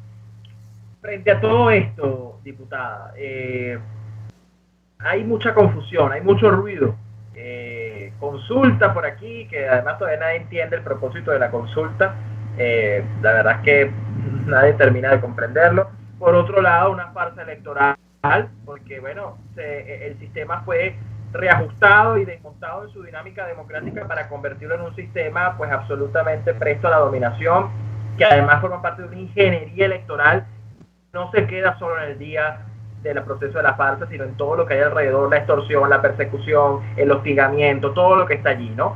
frente a todo esto, diputada, hay mucha confusión, hay mucho ruido. Consulta por aquí, que además todavía nadie entiende el propósito de la consulta. La verdad es que nadie termina de comprenderlo. Por otro lado, una farsa electoral, porque bueno, el sistema fue reajustado y desmontado en su dinámica democrática para convertirlo en un sistema pues absolutamente presto a la dominación, que además forma parte de una ingeniería electoral. No se queda solo en el día del proceso de la farsa, sino en todo lo que hay alrededor, la extorsión, la persecución, el hostigamiento, todo lo que está allí, ¿no?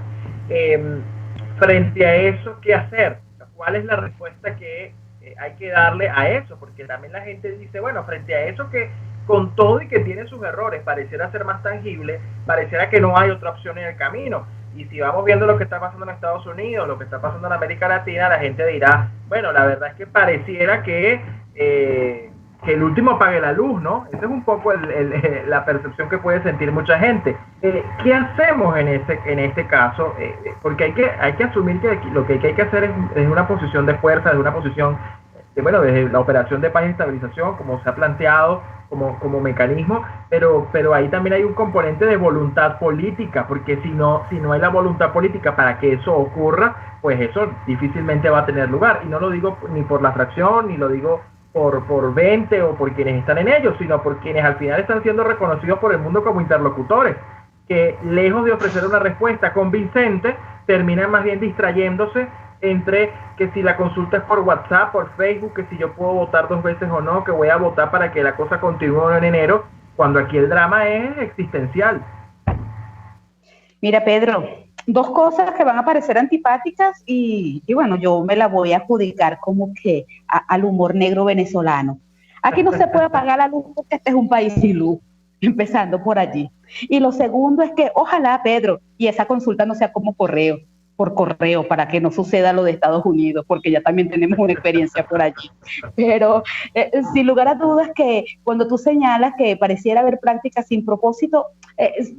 Frente a eso, ¿qué hacer? ¿Cuál es la respuesta que hay que darle a eso? Porque también la gente dice, bueno, frente a eso que con todo y que tiene sus errores, pareciera ser más tangible, pareciera que no hay otra opción en el camino. Y si vamos viendo lo que está pasando en Estados Unidos, lo que está pasando en América Latina, la gente dirá, bueno, la verdad es que pareciera que el último apague la luz, ¿no? Esa es un poco la percepción que puede sentir mucha gente. ¿Qué hacemos en este caso? Porque hay que asumir que lo que hay que hacer es una posición de fuerza, de una posición, desde la operación de paz y estabilización, como se ha planteado como mecanismo, pero ahí también hay un componente de voluntad política, porque si no hay la voluntad política para que eso ocurra, pues eso difícilmente va a tener lugar. Y no lo digo ni por la fracción, ni lo digo por 20 o por quienes están en ellos, sino por quienes al final están siendo reconocidos por el mundo como interlocutores, que lejos de ofrecer una respuesta convincente, terminan más bien distrayéndose entre que si la consulta es por WhatsApp, por Facebook, que si yo puedo votar 2 veces o no, que voy a votar para que la cosa continúe en enero, cuando aquí el drama es existencial. Mira, Pedro, 2 cosas que van a parecer antipáticas y bueno, yo me la voy a adjudicar como que al humor negro venezolano. Aquí no se puede apagar la luz porque este es un país sin luz, empezando por allí. Y lo segundo es que ojalá, Pedro, y esa consulta no sea como por correo, para que no suceda lo de Estados Unidos, porque ya también tenemos una experiencia por allí. Pero sin lugar a dudas que cuando tú señalas que pareciera haber prácticas sin propósito,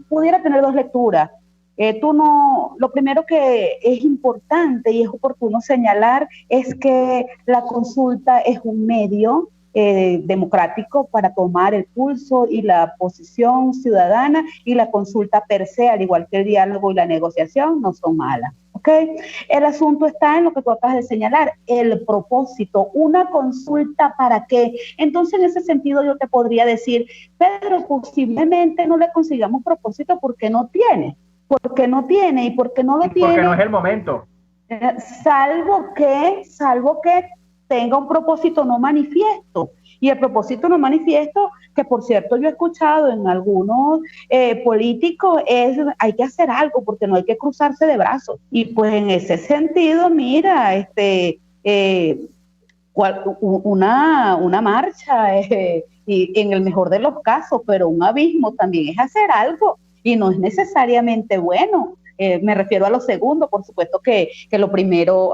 pudiera tener 2 lecturas. Lo primero que es importante y es oportuno señalar es que la consulta es un medio democrático para tomar el pulso y la posición ciudadana, y la consulta per se, al igual que el diálogo y la negociación, no son malas. ¿Okay? El asunto está en lo que tú acabas de señalar, el propósito. ¿Una consulta para qué? Entonces, en ese sentido, yo te podría decir, Pedro, posiblemente no le consigamos propósito porque no tiene. Porque no tiene, y porque no lo tiene. Porque no es el momento. Salvo que tenga un propósito no manifiesto. Y el propósito no manifiesto, que por cierto yo he escuchado en algunos políticos, es hay que hacer algo porque no hay que cruzarse de brazos. Y pues en ese sentido, mira, una marcha, y en el mejor de los casos, pero un abismo también es hacer algo. Y no es necesariamente bueno. Me refiero a lo segundo, por supuesto que a lo primero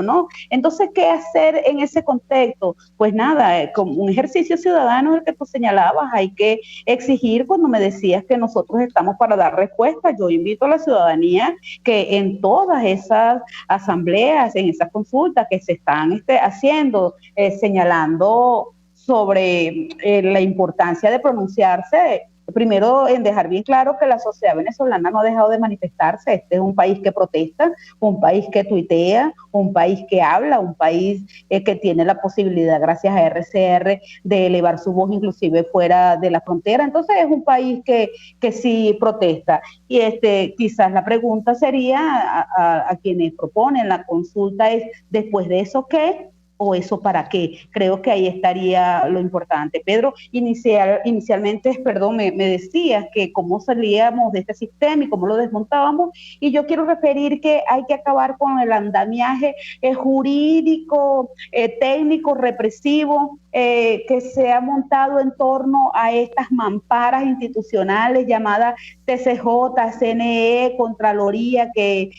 no. Entonces, ¿qué hacer en ese contexto? Pues nada, como un ejercicio ciudadano el que tú señalabas, hay que exigir, cuando me decías que nosotros estamos para dar respuesta, yo invito a la ciudadanía que en todas esas asambleas, en esas consultas que se están haciendo, señalando sobre la importancia de pronunciarse. Primero, en dejar bien claro que la sociedad venezolana no ha dejado de manifestarse. Este es un país que protesta, un país que tuitea, un país que habla, un país que tiene la posibilidad, gracias a RCR, de elevar su voz inclusive fuera de la frontera. Entonces es un país que sí protesta. Y quizás la pregunta sería a quienes proponen la consulta es, ¿después de eso qué? ¿O eso para qué? Creo que ahí estaría lo importante. Pedro, inicialmente, perdón, me decías que cómo salíamos de este sistema y cómo lo desmontábamos, y yo quiero referir que hay que acabar con el andamiaje jurídico, técnico, represivo, que se ha montado en torno a estas mamparas institucionales llamadas TCJ, CNE, Contraloría, que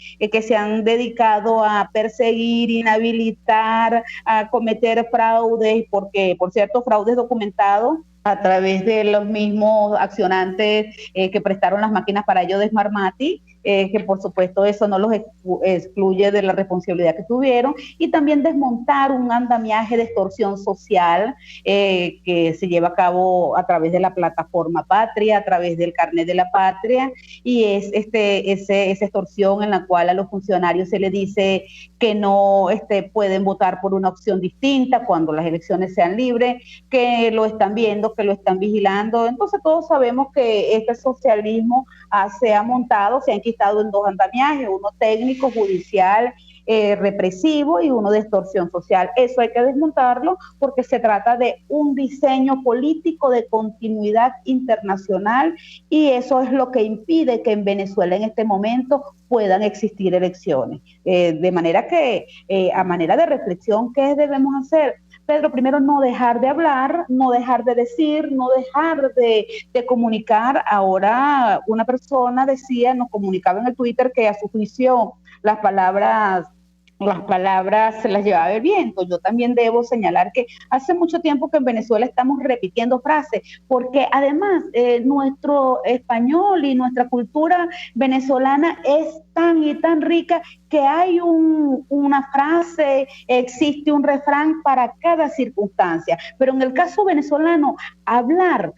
se han dedicado a perseguir, inhabilitar, a cometer fraudes, porque, por cierto, fraudes documentados a través de los mismos accionantes que prestaron las máquinas para ello de Smartmatic, que por supuesto eso no los excluye de la responsabilidad que tuvieron, y también desmontar un andamiaje de extorsión social que se lleva a cabo a través de la plataforma Patria, a través del carnet de la Patria, y es esa extorsión en la cual a los funcionarios se les dice que no pueden votar por una opción distinta cuando las elecciones sean libres, que lo están viendo, que lo están vigilando. Entonces todos sabemos que este socialismo se ha montado, se han quitado en dos andamiajes, uno técnico, judicial, represivo, y uno de extorsión social. Eso hay que desmontarlo porque se trata de un diseño político de continuidad internacional, y eso es lo que impide que en Venezuela en este momento puedan existir elecciones. De manera que, a manera de reflexión, ¿qué debemos hacer? Pedro, primero no dejar de hablar, no dejar de decir, no dejar de comunicar. Ahora una persona nos comunicaba en el Twitter que a su juicio las palabras se las llevaba el viento. Yo también debo señalar que hace mucho tiempo que en Venezuela estamos repitiendo frases, porque además nuestro español y nuestra cultura venezolana es tan y tan rica que hay una frase, existe un refrán para cada circunstancia. Pero en el caso venezolano, hablar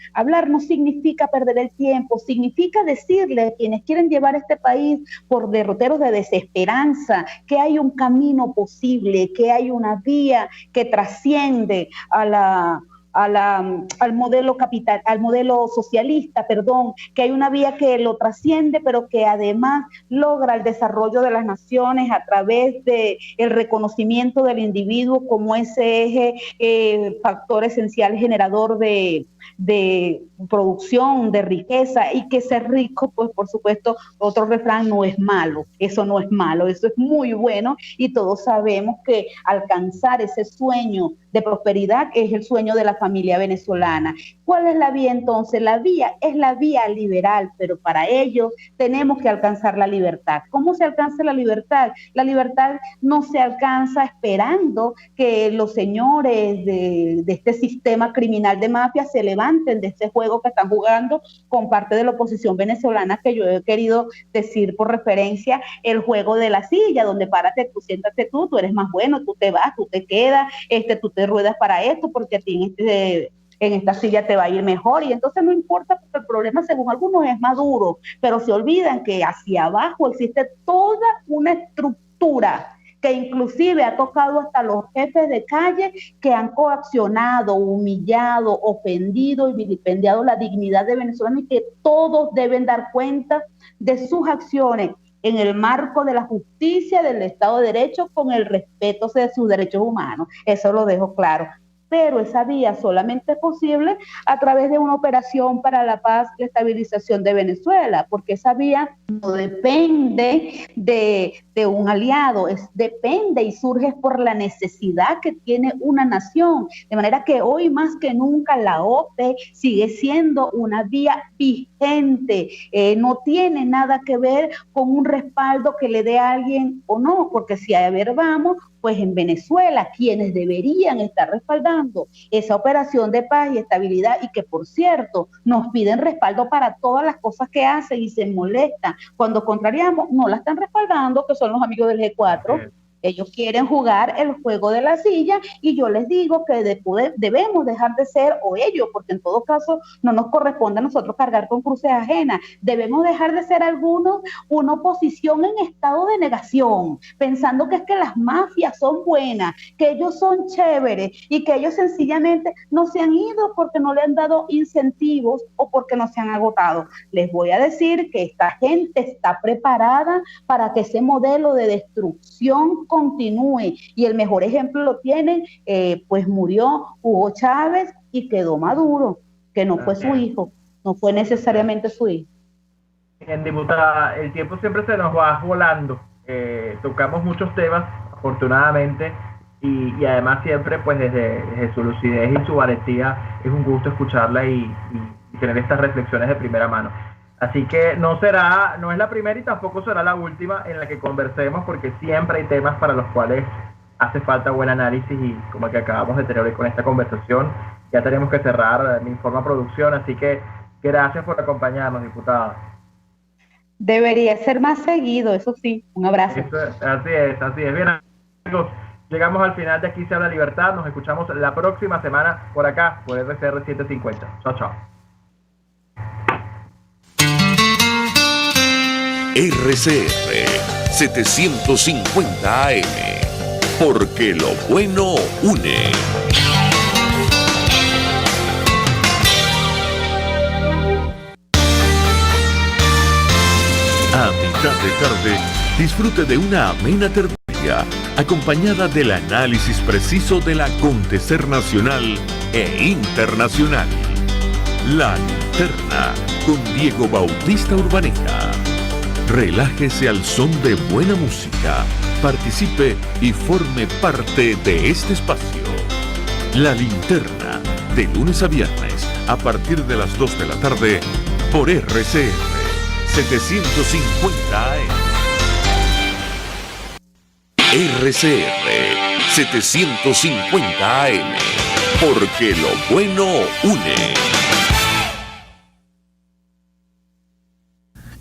no significa perder el tiempo, significa decirle a quienes quieren llevar este país por derroteros de desesperanza que hay un camino posible, que hay una vía que trasciende al modelo capital, al modelo socialista, que hay una vía que lo trasciende, pero que además logra el desarrollo de las naciones a través de el reconocimiento del individuo como ese eje, factor esencial generador de producción, de riqueza, y que ser rico, pues por supuesto, otro refrán, no es malo, eso no es malo, eso es muy bueno, y todos sabemos que alcanzar ese sueño de prosperidad es el sueño de la familia venezolana. ¿Cuál es la vía entonces? La vía es la vía liberal, pero para ello tenemos que alcanzar la libertad. ¿Cómo se alcanza la libertad? La libertad no se alcanza esperando que los señores de este sistema criminal de mafia se levanten de este juego que están jugando con parte de la oposición venezolana, que yo he querido decir por referencia, el juego de la silla, donde párate tú, siéntate tú eres más bueno, tú te vas, tú te quedas, tú te ruedas para esto, porque a ti en esta silla te va a ir mejor, y entonces no importa, porque el problema según algunos es más duro, pero se olvidan que hacia abajo existe toda una estructura que inclusive ha tocado hasta los jefes de calle, que han coaccionado, humillado, ofendido y vilipendiado la dignidad de Venezuela, y que todos deben dar cuenta de sus acciones en el marco de la justicia, del Estado de Derecho, con el respeto de sus derechos humanos. Eso lo dejo claro. Pero esa vía solamente es posible a través de una operación para la paz y estabilización de Venezuela, porque esa vía no depende de un aliado, depende y surge por la necesidad que tiene una nación, de manera que hoy más que nunca la OPE sigue siendo una vía vigente, no tiene nada que ver con un respaldo que le dé a alguien o no, porque si a ver vamos, pues en Venezuela quienes deberían estar respaldando esa operación de paz y estabilidad, y que por cierto nos piden respaldo para todas las cosas que hacen y se molestan cuando contrariamos, no la están respaldando, que son los amigos del G4, Ellos quieren jugar el juego de la silla y yo les digo que debemos dejar de ser, o ellos, porque en todo caso no nos corresponde a nosotros cargar con cruces ajenas, debemos dejar de ser algunos una oposición en estado de negación, pensando que es que las mafias son buenas, que ellos son chéveres y que ellos sencillamente no se han ido porque no le han dado incentivos o porque no se han agotado. Les voy a decir que esta gente está preparada para que ese modelo de destrucción continúe, y el mejor ejemplo lo tienen, pues murió Hugo Chávez y quedó Maduro, que no fue su hijo, no fue necesariamente su hijo. Bien, diputada, el tiempo siempre se nos va volando. Tocamos muchos temas, afortunadamente, y además siempre, pues desde su lucidez y su valentía, es un gusto escucharla y tener estas reflexiones de primera mano. Así que no es la primera y tampoco será la última en la que conversemos, porque siempre hay temas para los cuales hace falta buen análisis, y como el que acabamos de tener hoy con esta conversación, ya tenemos que cerrar mi Informa Producción, así que gracias por acompañarnos, diputada. Debería ser más seguido, eso sí. Un abrazo. Así es. Bien, amigos, llegamos al final de Aquí se habla libertad. Nos escuchamos la próxima semana por acá, por RCR 750. Chao. RCR 750 AM, porque lo bueno une. A mitad de tarde, disfrute de una amena tertulia, acompañada del análisis preciso del acontecer nacional e internacional. La Linterna, con Diego Bautista Urbaneta. Relájese al son de buena música, participe y forme parte de este espacio. La Linterna, de lunes a viernes, a partir de las 2 de la tarde, por RCR 750 AM. RCR 750 AM, porque lo bueno une.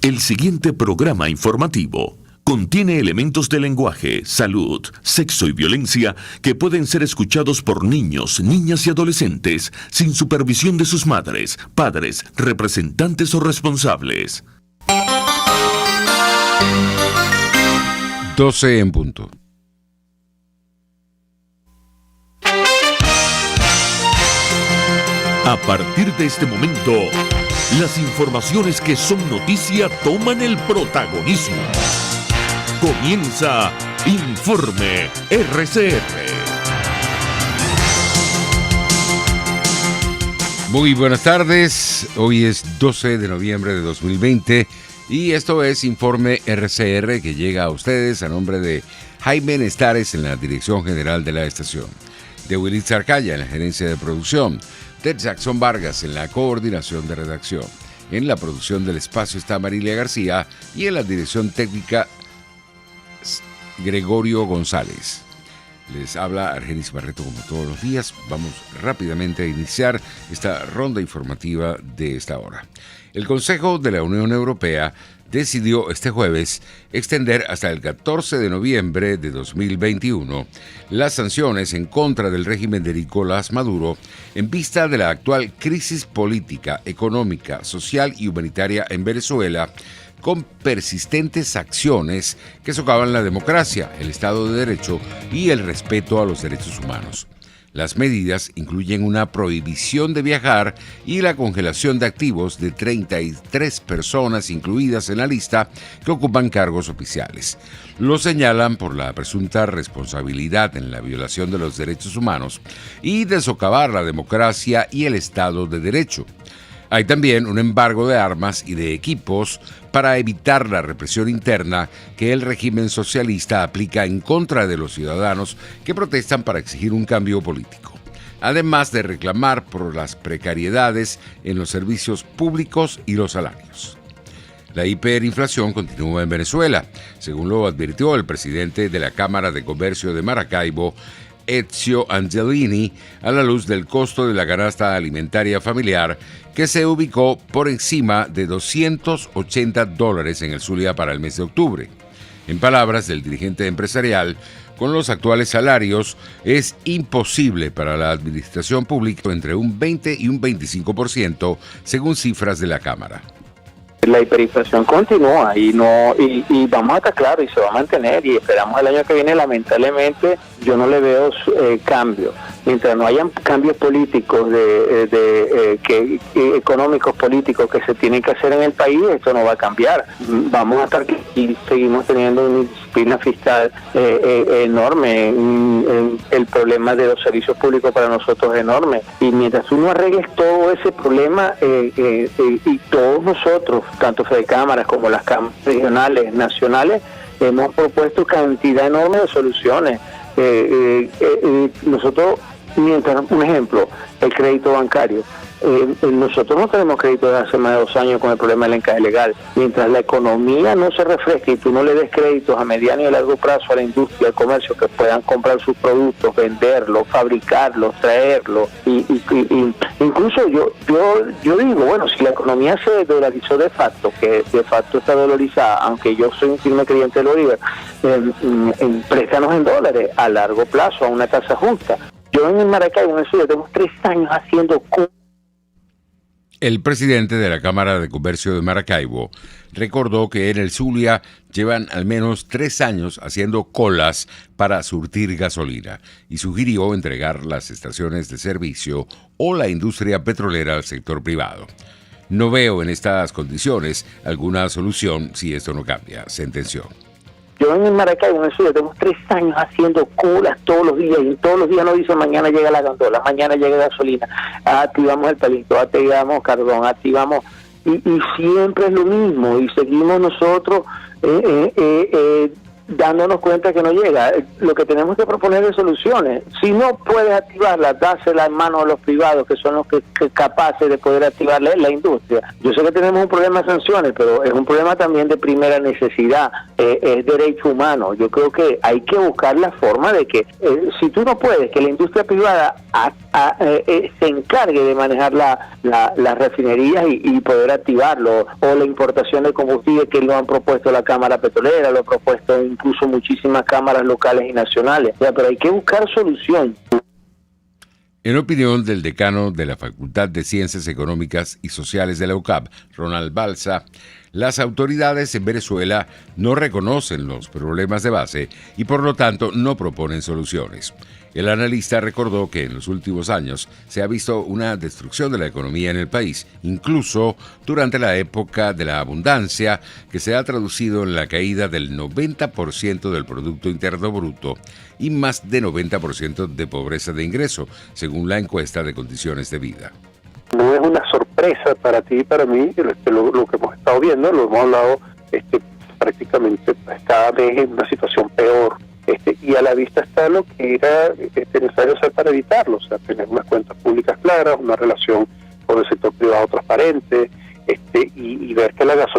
El siguiente programa informativo contiene elementos de lenguaje, salud, sexo y violencia que pueden ser escuchados por niños, niñas y adolescentes sin supervisión de sus madres, padres, representantes o responsables. 12 en punto. A partir de este momento, las informaciones que son noticia toman el protagonismo. Comienza Informe RCR. Muy buenas tardes, hoy es 12 de noviembre de 2020 y esto es Informe RCR, que llega a ustedes a nombre de Jaime Nestares en la dirección general de la estación, de Willy Arcaya en la gerencia de producción, de Jackson Vargas en la coordinación de redacción. En la producción del espacio está Marilia García y en la dirección técnica Gregorio González. Les habla Argenis Barreto como todos los días. Vamos rápidamente a iniciar esta ronda informativa de esta hora. El Consejo de la Unión Europea decidió este jueves extender hasta el 14 de noviembre de 2021 las sanciones en contra del régimen de Nicolás Maduro en vista de la actual crisis política, económica, social y humanitaria en Venezuela, con persistentes acciones que socavan la democracia, el Estado de Derecho y el respeto a los derechos humanos. Las medidas incluyen una prohibición de viajar y la congelación de activos de 33 personas incluidas en la lista que ocupan cargos oficiales. Lo señalan por la presunta responsabilidad en la violación de los derechos humanos y de socavar la democracia y el Estado de Derecho. Hay también un embargo de armas y de equipos para evitar la represión interna que el régimen socialista aplica en contra de los ciudadanos que protestan para exigir un cambio político, además de reclamar por las precariedades en los servicios públicos y los salarios. La hiperinflación continúa en Venezuela, según lo advirtió el presidente de la Cámara de Comercio de Maracaibo, Ezio Angelini, a la luz del costo de la canasta alimentaria familiar, que se ubicó por encima de $280 en el Zulia para el mes de octubre. En palabras del dirigente empresarial, Con los actuales salarios es imposible para la administración pública entre un 20 y un 25%, según cifras de la Cámara. La hiperinflación continúa y vamos a estar claros y se va a mantener, y esperamos el año que viene. Lamentablemente yo no le veo cambio. Mientras no hayan cambios políticos económicos políticos que se tienen que hacer en el país, esto no va a cambiar. Vamos a estar y seguimos teniendo una disciplina fiscal enorme. El problema de los servicios públicos para nosotros es enorme, y mientras tú no arregles todo ese problema, y todos nosotros, tanto Fede Cámaras como las cámaras regionales, nacionales, hemos propuesto cantidad enorme de soluciones. Nosotros, mientras, un ejemplo, el crédito bancario. Nosotros no tenemos crédito desde hace más de 2 años con el problema del encaje legal. Mientras la economía no se refresque y tú no le des créditos a mediano y a largo plazo a la industria, al comercio, que puedan comprar sus productos, venderlos, fabricarlos, traerlos, y incluso yo digo, bueno, si la economía se dolarizó de facto, que de facto está dolarizada, aunque yo soy un firme creyente de Bolívar, préstanos en dólares a largo plazo a una tasa justa. Yo en el Maracaibo, en el sur, tengo 3 años haciendo. El presidente de la Cámara de Comercio de Maracaibo recordó que en el Zulia llevan al menos 3 años haciendo colas para surtir gasolina y sugirió entregar las estaciones de servicio o la industria petrolera al sector privado. No veo en estas condiciones alguna solución si esto no cambia, sentenció. Yo en el Maracaibo, en el sur, tengo 3 años haciendo colas todos los días, y todos los días nos dicen: mañana llega la gandola, mañana llega gasolina, activamos el palito, activamos carbón, activamos, y siempre es lo mismo, y seguimos nosotros dándonos cuenta que no llega. Lo que tenemos que proponer es soluciones. Si no puedes activarla, dásela en manos a los privados, que son los que capaces de poder activar la industria. Yo sé que tenemos un problema de sanciones, pero es un problema también de primera necesidad, es derecho humano. Yo creo que hay que buscar la forma de que, si tú no puedes, que la industria privada se encargue de manejar las refinerías y poder activarlo, o la importación de combustible, que lo han propuesto la Cámara Petrolera, lo ha propuesto incluso muchísimas cámaras locales y nacionales. Pero hay que buscar solución. En opinión del decano de la Facultad de Ciencias Económicas y Sociales de la UCAP, Ronald Balsa, las autoridades en Venezuela no reconocen los problemas de base y por lo tanto no proponen soluciones. El analista recordó que en los últimos años se ha visto una destrucción de la economía en el país, incluso durante la época de la abundancia, que se ha traducido en la caída del 90% del Producto Interno Bruto y más de 90% de pobreza de ingreso, según la encuesta de condiciones de vida. No es una sorpresa para ti y para mí lo que hemos estado viendo, lo hemos hablado prácticamente cada vez en una situación peor. Y a la vista está lo que era necesario hacer para evitarlo, o sea, tener unas cuentas públicas claras, una relación con el sector privado transparente, y ver que la gasolina